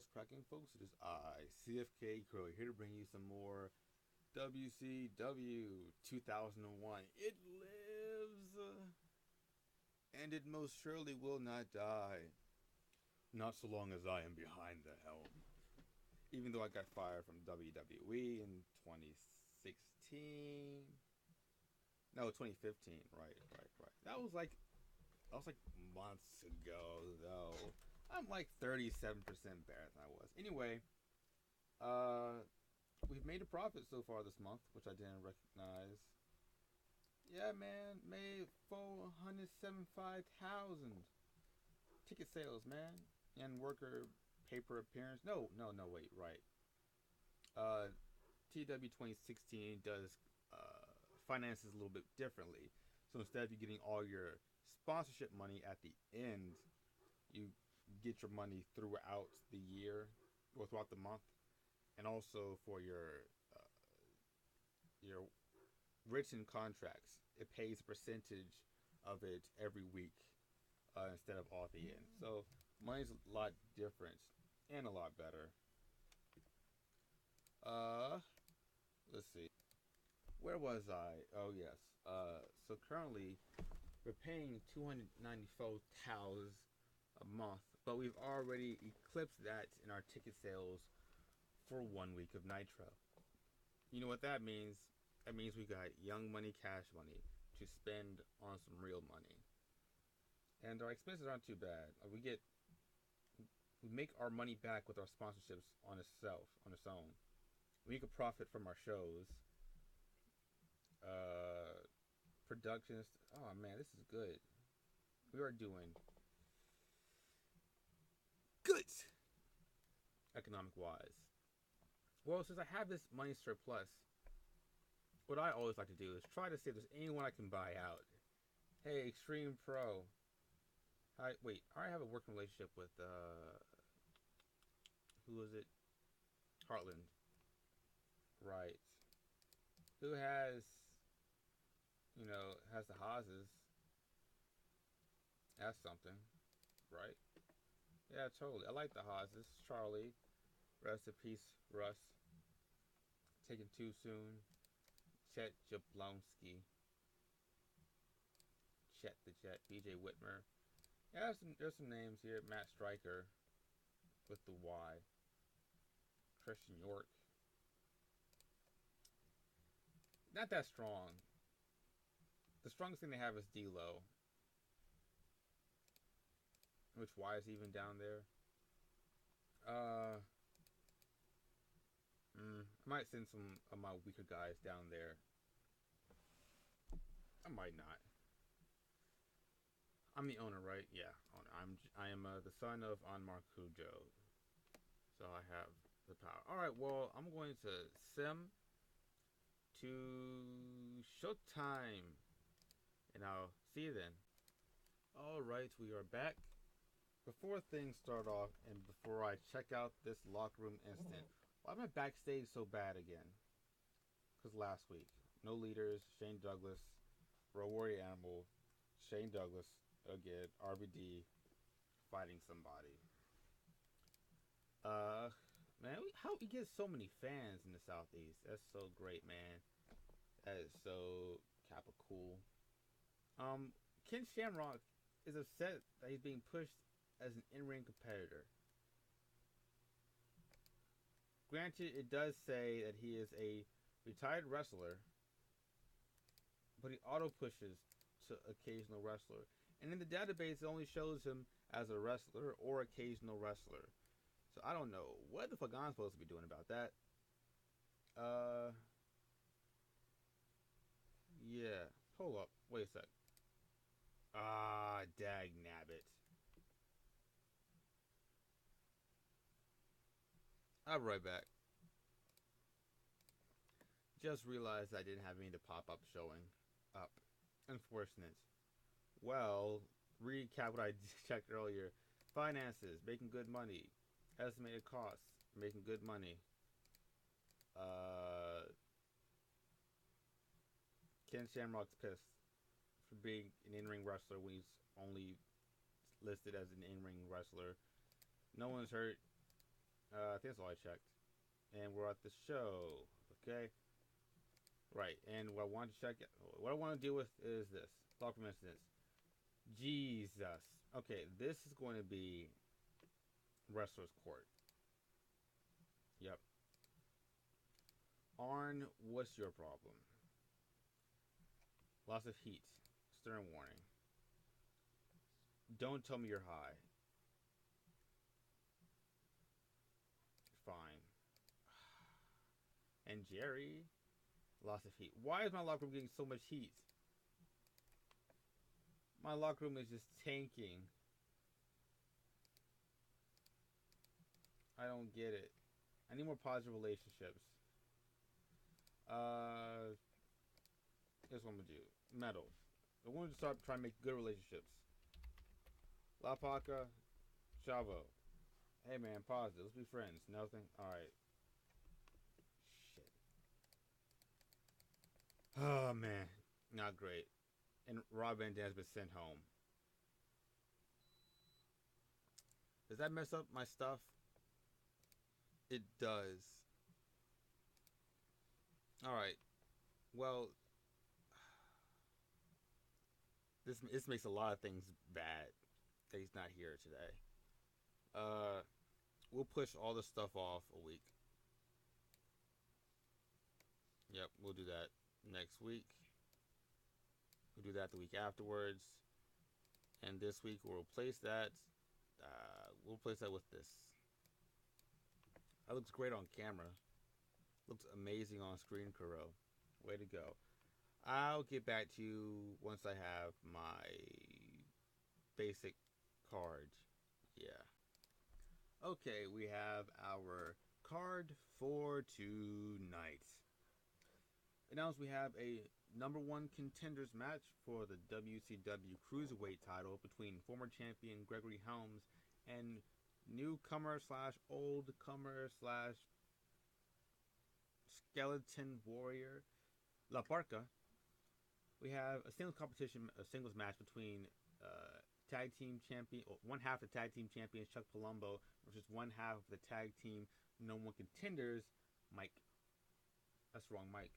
What's cracking, folks? It is I, CFK Crow, here to bring you some more WCW 2001. It lives, and it most surely will not die. Not so long as I am behind the helm. Even though I got fired from WWE in 2016. No, 2015. Right. That was like months ago, though. I'm like 37% better than I was. Anyway, uh, we've made a profit so far this month, which I didn't recognize. Yeah, man, made 475,000 ticket sales, man, and worker paper appearance. No, wait, right. Uh, TW 2016 does finances a little bit differently. So instead of you getting all your sponsorship money at the end, you get your money throughout the year or throughout the month, and also for your written contracts, it pays a percentage of it every week instead of all at the end. So money's a lot different and a lot better. Uh, let's see. Where was I? Oh yes. So currently we're paying 294,000 a month, but we've already eclipsed that in our ticket sales for 1 week of Nitro. You know what that means? That means we got young money, cash money to spend on some real money, and our expenses aren't too bad. We make our money back with our sponsorships on its own. We can profit from our shows, uh, productions. Oh man, this is good. We are doing good economic wise. Well, since I have this money surplus, what I always like to do is try to see if there's anyone I can buy out. Hey, Extreme Pro. I have a working relationship with who is it? Heartland. Right. Who has the Haases. That's something, right? Yeah, totally. I like the Haases. Charlie. Rest in peace, Russ. Taken too soon. Chet Jablonski. Chet the Jet. BJ Whitmer. Yeah, there's some names here. Matt Stryker with the Y. Christian York. Not that strong. The strongest thing they have is D'Lo. Which Y is even down there. I might send some of my weaker guys down there. I might not. I'm the owner, right? Yeah, owner. I am the son of Anmar Kujo, so I have the power. All right. Well, I'm going to sim to Showtime, and I'll see you then. All right, we are back. Before things start off, and before I check out this locker room instant, why am I backstage so bad again? Because last week, no leaders, Shane Douglas, Road Warrior Animal, Shane Douglas, again, RVD, fighting somebody. Uh, man, how we get so many fans in the Southeast? That's so great, man. That is so kappa cool. Ken Shamrock is upset that he's being pushed as an in-ring competitor. Granted, it does say that he is a retired wrestler, but he auto pushes to occasional wrestler. And in the database, it only shows him as a wrestler or occasional wrestler. So I don't know what the fuck I'm supposed to be doing about that. Yeah. Hold up. Wait a sec. Ah, dag nabbit. I'll be right back. Just realized I didn't have any of the pop-up showing up. Unfortunate. Well, recap what I checked earlier. Finances, making good money. Estimated costs, making good money. Uh, Ken Shamrock's pissed for being an in-ring wrestler when he's only listed as an in-ring wrestler. No one's hurt. I think that's all I checked. And we're at the show. Okay. Right. And what I want to check, what I want to deal with is this. Talk from instance. Jesus. Okay, this is going to be Wrestler's Court. Yep. Arn, what's your problem? Lots of heat. Stern warning. Don't tell me you're high. Fine. And Jerry, lots of heat. Why is my locker room getting so much heat? My locker room is just tanking. I don't get it. I need more positive relationships. Here's what I'm gonna do. Metal. I want to start trying to make good relationships. La Paca, Chavo. Hey man, positive. Let's be friends. Nothing? Alright. Shit. Oh man. Not great. And Rob Van Dam's been sent home. Does that mess up my stuff? It does. Alright. Well, this makes a lot of things bad that he's not here today. We'll push all this stuff off a week. Yep, we'll do that next week. We'll do that the week afterwards. And this week we'll replace that. We'll replace that with this. That looks great on camera. Looks amazing on screen, Kuro. Way to go. I'll get back to you once I have my basic card. Yeah. Okay, we have our card for tonight. Announced we have a number one contenders match for the WCW Cruiserweight title between former champion Gregory Helms and newcomer slash oldcomer slash skeleton warrior La Parca. We have a singles competition, a singles match between tag team champion, one half of the tag team champions Chuck Palumbo versus one half of the tag team no one contenders Mike. That's wrong, Mike.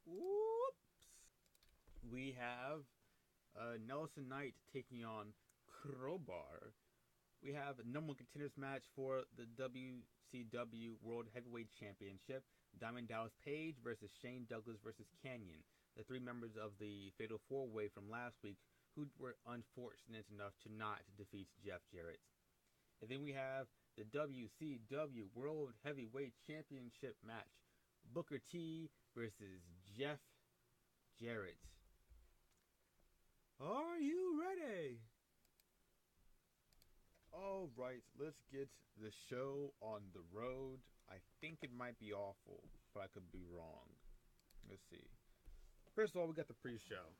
Whoops. We have Nelson Knight taking on Crowbar. We have a number one contenders match for the WCW World Heavyweight Championship. Diamond Dallas Page versus Shane Douglas versus Canyon. The three members of the Fatal 4-Way from last week who were unfortunate enough to not defeat Jeff Jarrett. And then we have the WCW World Heavyweight Championship match. Booker T versus Jeff Jarrett. Are you ready? Alright, let's get the show on the road. I think it might be awful, but I could be wrong. Let's see. First of all, we got the pre-show.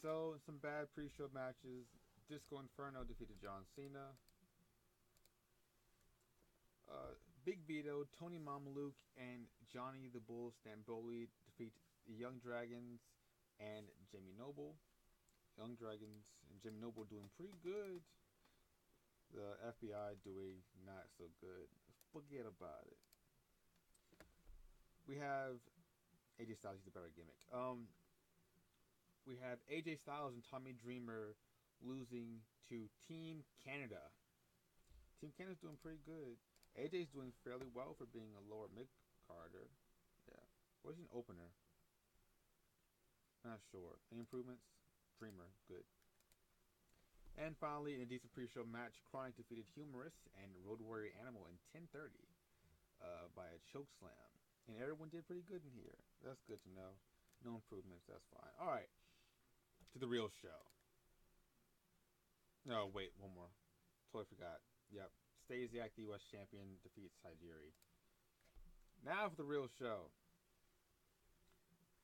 So, some bad pre-show matches. Disco Inferno defeated John Cena. Big Vito, Tony Mamaluke, and Johnny the Bull Stamboli defeat the Young Dragons and Jimmy Noble. Young Dragons and Jimmy Noble doing pretty good. The FBI doing not so good. Forget about it. We have AJ Styles, he's a better gimmick. We have AJ Styles and Tommy Dreamer losing to Team Canada. Team Canada's doing pretty good. AJ's doing fairly well for being a lower mid-carder. Yeah. What is an opener? Not sure. Any improvements? Dreamer, good. And finally, in a decent pre-show match, Chronic defeated Humorous and Road Warrior Animal in 10:30 by a choke slam. And everyone did pretty good in here. That's good to know. No improvements, that's fine. Alright. To the real show. Oh, wait, one more. Totally forgot. Yep. Stasiak, the U.S. champion, defeats Tajiri. Now for the real show.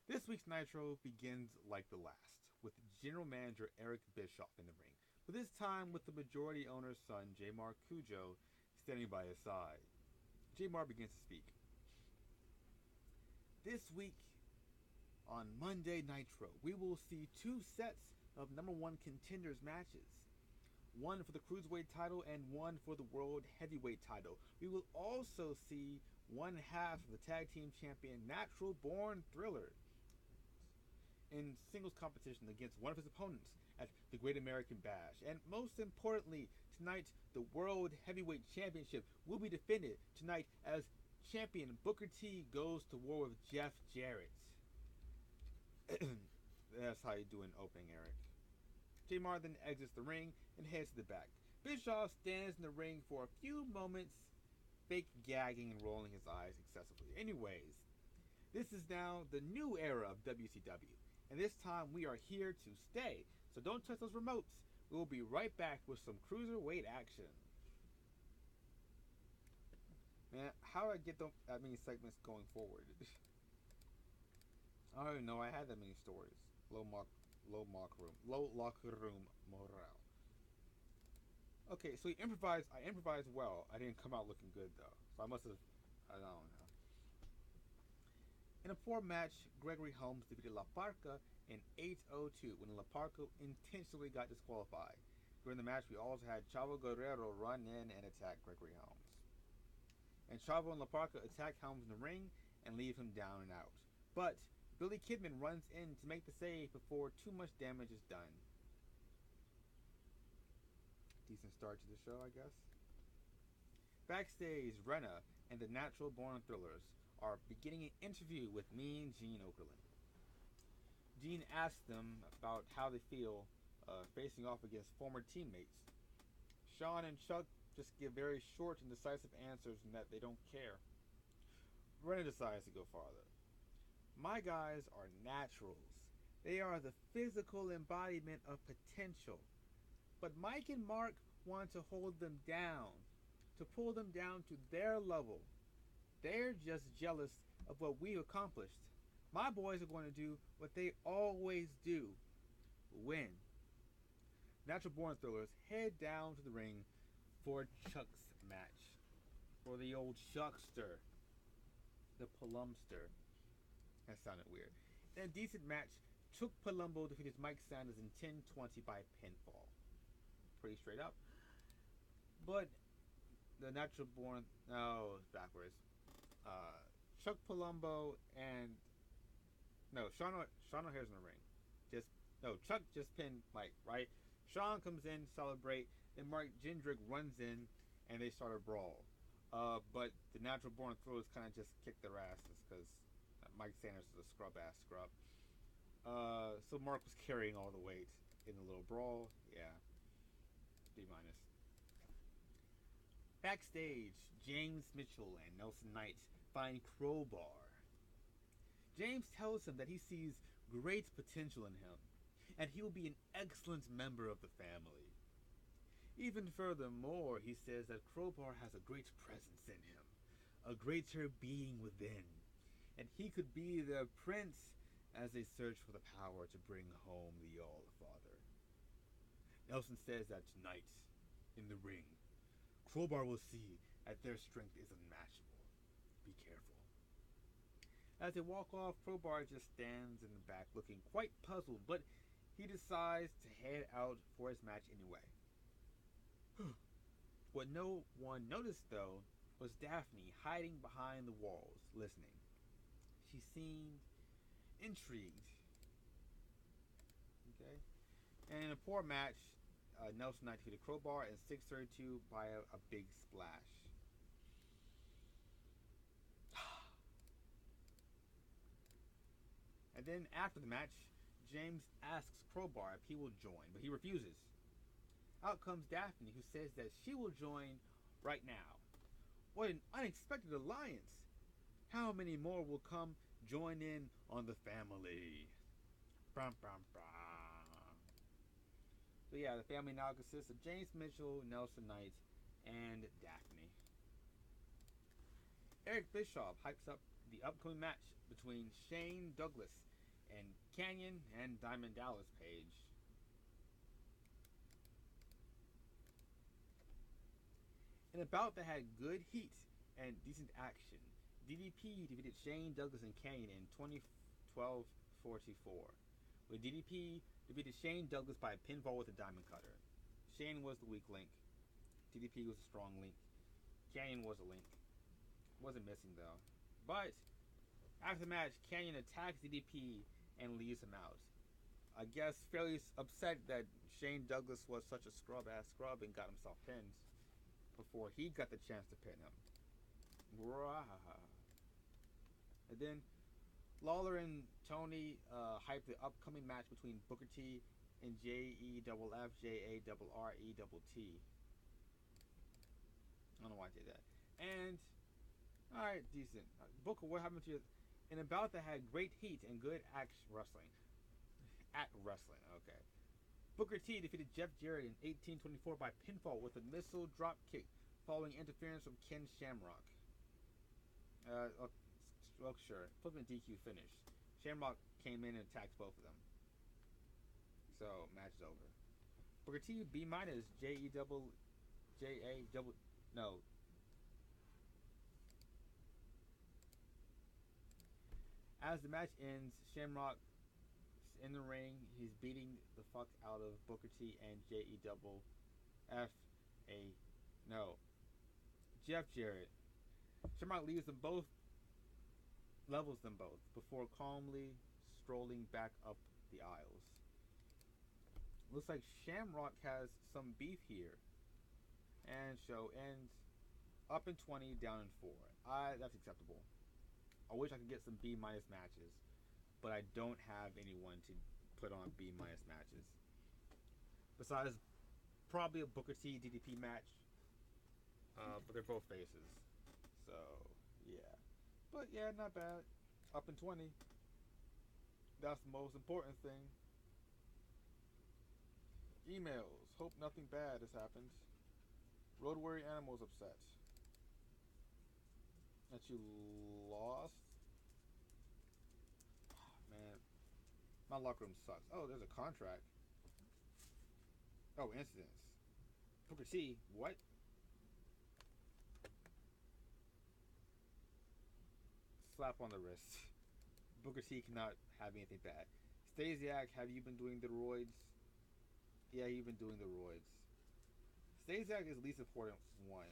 This week's Nitro begins like the last, with General Manager Eric Bischoff in the ring, but this time with the majority owner's son, J-Mar Cujo, standing by his side. J-Mar begins to speak. This week, on Monday Nitro, we will see two sets of number one contenders matches. one for the Cruiserweight title and one for the World Heavyweight title. We will also see one half of the Tag Team Champion Natural Born Thriller in singles competition against one of his opponents at the Great American Bash. And most importantly, tonight the World Heavyweight Championship will be defended tonight as champion Booker T goes to war with Jeff Jarrett. That's how you do an opening, Eric. Jamar then exits the ring and heads to the back. Bischoff stands in the ring for a few moments, fake gagging and rolling his eyes excessively. Anyways, this is now the new era of WCW, and this time we are here to stay. So don't touch those remotes. We will be right back with some cruiserweight action. Man, how do I get that many segments going forward? I don't even know I had that many stories. Low locker room morale. Okay, so I improvised well. I didn't come out looking good though, so I must have. I don't know. In a 4-match, Gregory Holmes defeated La Parca in 8:02 when La Parca intentionally got disqualified. During the match, we also had Chavo Guerrero run in and attack Gregory Holmes. And Chavo and La Parca attack Holmes in the ring and leave him down and out. But Billy Kidman runs in to make the save before too much damage is done. Decent start to the show, I guess. Backstage, Renna and the Natural Born Thrillers are beginning an interview with Mean Gene Okerlund. Gene asks them about how they feel facing off against former teammates. Sean and Chuck just give very short and decisive answers and that they don't care. Renna decides to go farther. My guys are naturals. They are the physical embodiment of potential. But Mike and Mark want to hold them down, to pull them down to their level. They're just jealous of what we've accomplished. My boys are going to do what they always do, win. Natural Born Thrillers head down to the ring for Chuck's match. For the old Chuckster. The Palumster. That sounded weird. In a decent match, Chuck Palumbo defeated Mike Sanders in 10-20 by pinfall. Pretty straight up. But the Natural Born... No, it's backwards. Chuck Palumbo and... No, Sean O'Hare's in the ring. Chuck just pinned Mike, right? Sean comes in to celebrate, then Mark Jindrak runs in, and they start a brawl. But the Natural Born Thrillers kind of just kicked their asses, because Mike Sanders is a scrub-ass scrub. So Mark was carrying all the weight in the little brawl. Yeah. D-. Backstage, James Mitchell and Nelson Knight find Crowbar. James tells him that he sees great potential in him, and he will be an excellent member of the family. Even furthermore, he says that Crowbar has a great presence in him, a greater being within, and he could be their prince as they search for the power to bring home the All-Father. Nelson says that tonight, in the ring, Crowbar will see that their strength is unmatchable. Be careful. As they walk off, Crowbar just stands in the back looking quite puzzled, but he decides to head out for his match anyway. What no one noticed, though, was Daphne hiding behind the walls, listening. She seemed intrigued. Okay? And in a poor match, Nelson Knight defeated Crowbar in 6:32 by a big splash. And then after the match, James asks Crowbar if he will join, but he refuses. Out comes Daphne, who says that she will join right now. What an unexpected alliance! How many more will come join in on the family? Brum, brum, brum. So yeah, the family now consists of James Mitchell, Nelson Knight, and Daphne. Eric Bischoff hypes up the upcoming match between Shane Douglas and Canyon and Diamond Dallas Page. In a bout that had good heat and decent action, DDP defeated Shane Douglas and Canyon in 2012-44. When DDP defeated Shane Douglas by a pinfall with a diamond cutter. Shane was the weak link. DDP was a strong link. Canyon was a link. Wasn't missing though. But after the match, Canyon attacks DDP and leaves him out. I guess fairly upset that Shane Douglas was such a scrub-ass scrub and got himself pinned before he got the chance to pin him. And then Lawler and Tony hyped the upcoming match between Booker T and JEFFJARRETT. I don't know why I did that. And alright, decent. Booker, what happened to you? In a bout that had great heat and good act wrestling. Act wrestling, okay. Booker T defeated Jeff Jarrett in 1824 by pinfall with a missile drop kick following interference from Ken Shamrock. Well, sure. Flipping DQ finish. Shamrock came in and attacked both of them. So, match is over. Booker T B minus no. As the match ends, Shamrock in the ring. He's beating the fuck out of Booker T and Jeff Jarrett. Shamrock leaves them both, levels them both, before calmly strolling back up the aisles. Looks like Shamrock has some beef here. And show ends up in 20, down in 4. That's acceptable. I wish I could get some B- matches, but I don't have anyone to put on B- matches. Besides, probably a Booker T DDP match, but they're both faces. So, yeah. But yeah, not bad. Up in 20. That's the most important thing. Emails. Hope nothing bad has happened. Road Warrior Animals upset that you lost. Oh, man, my locker room sucks. Oh, there's a contract. Oh, incidents. Booker T. What? Slap on the wrist. Booker T cannot have anything bad. Stasiak, have you been doing the roids? Yeah, you've been doing the roids. Stasiak is the least important one,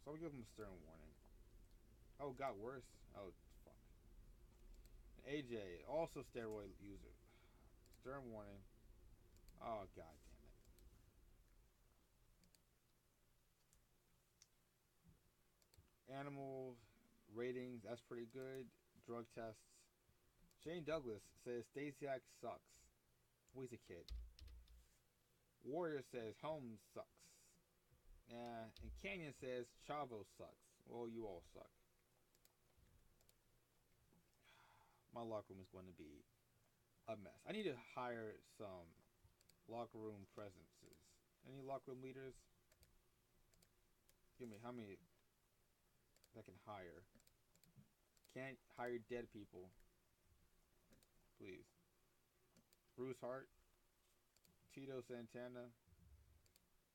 so I'll give him a stern warning. Oh, it got worse? Oh, fuck. And AJ, also steroid user. Stern warning. Oh, god damn it. Animal ratings, that's pretty good. Drug tests. Shane Douglas says Stasiak sucks. Well, he's a kid. Warrior says Holmes sucks. And Canyon says Chavo sucks. Well, you all suck. My locker room is going to be a mess. I need to hire some locker room presences. Any locker room leaders? Give me how many that can hire. Can't hire dead people. Please. Bruce Hart. Tito Santana.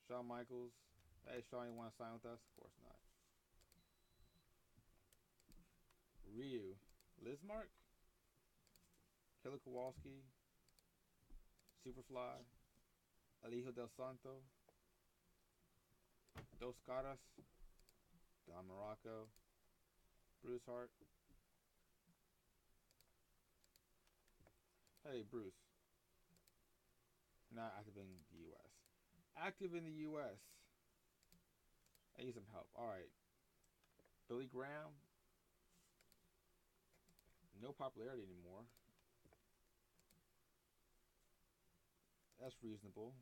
Shawn Michaels. Hey, Shawn, you want to sign with us? Of course not. Ryu. Lizmark? Killer Kowalski. Superfly. Alijo del Santo. Dos Caras. Don Morocco. Bruce Hart. Hey, Bruce. Not active in the U.S. Active in the U.S. I need some help. Alright. Billy Graham. No popularity anymore. That's reasonable.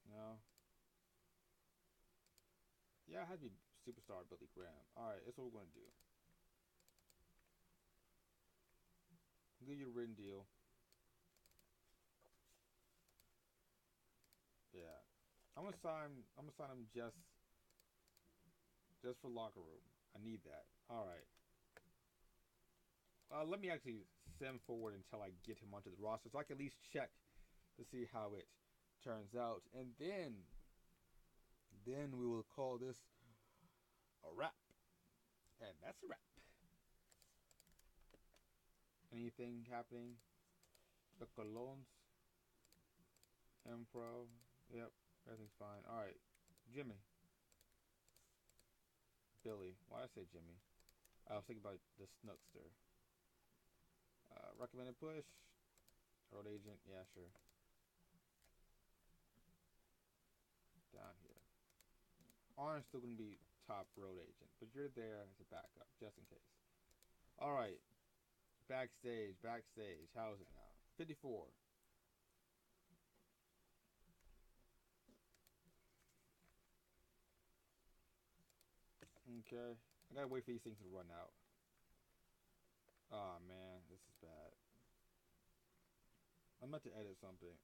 No. Yeah, I had to be superstar Billy Graham. Alright, that's what we're going to do. I'll give you a written deal. Yeah. I'm gonna sign him just for locker room. I need that. Alright. Let me actually send forward until I get him onto the roster so I can at least check to see how it turns out. And then we will call this a wrap. And that's a wrap. Anything happening? The Colognes? M-Pro? Yep, everything's fine. Alright, Jimmy. Billy. Why did I say Jimmy? I was thinking about the Snookster. Recommended push. Road agent. Yeah, sure. Down here. Orange still going to be top road agent, but you're there as a backup, just in case. Alright. Backstage. Backstage. How is it now? 54. Okay. I gotta wait for these things to run out. Oh man, this is bad. I'm about to edit something.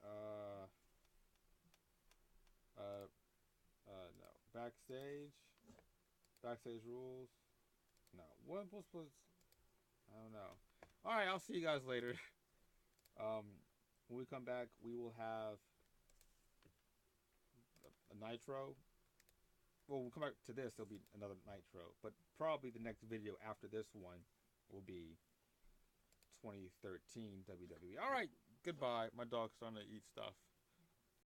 No. Backstage. Backstage rules. No. What was? I don't know. All right, I'll see you guys later. When we come back, we will have a Nitro. Well, we'll come back to this. There'll be another Nitro, but probably the next video after this one will be 2013 WWE. All right, goodbye. My dog's starting to eat stuff.